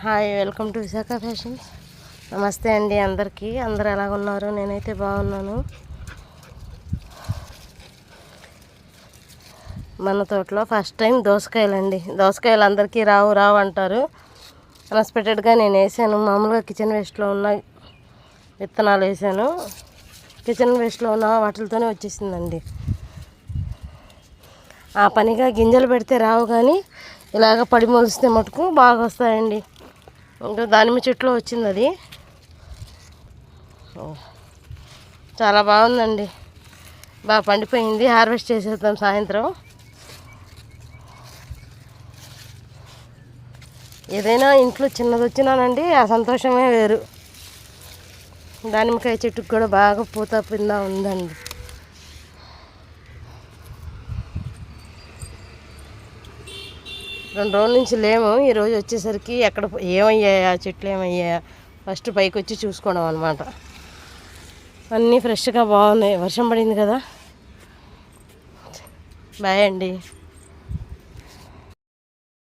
Hi, welcome to Visakha fashions. నమస్తే అండి అందరికీ. అందరూ ఎలాగ ఉన్నారు? నేనైతే బాగున్నాను. మన తోటలో ఫస్ట్ టైం దోసకాయలండి. దోసకాయలు అందరికీ రావు అంటారు. అన్ఎక్స్పెక్టెడ్గా నేను వేసాను. మామూలుగా కిచెన్ వేస్ట్లో ఉన్న విత్తనాలు వేసాను. కిచెన్ వేస్ట్లో ఉన్న వాటితోనే వచ్చేసిందండి. ఆ పనిగా గింజలు పెడితే రావు, కానీ ఇలాగ పడి మొలిస్తే మటుకు బాగా వస్తాయండి. ఇంకా దానిమ్మ చెట్లో వచ్చింది అది. చాలా బాగుందండి, బాగా పండిపోయింది. హార్వెస్ట్ చేసేద్దాం సాయంత్రం. ఏదైనా ఇంట్లో చిన్నది వచ్చినానండి, ఆ సంతోషమే వేరు. దానిమ్మకాయ చెట్టుకు కూడా బాగా పూత పింద ఉందండి. రెండు రోజుల నుంచి లేము. ఈరోజు వచ్చేసరికి ఎక్కడ ఏమయ్యాయా చెట్లు ఏమయ్యాయా ఫస్ట్ పైకి వచ్చి చూసుకోవడం అనమాట. అన్నీ ఫ్రెష్గా బాగున్నాయి. వర్షం పడింది కదా. బాయ్ అండి.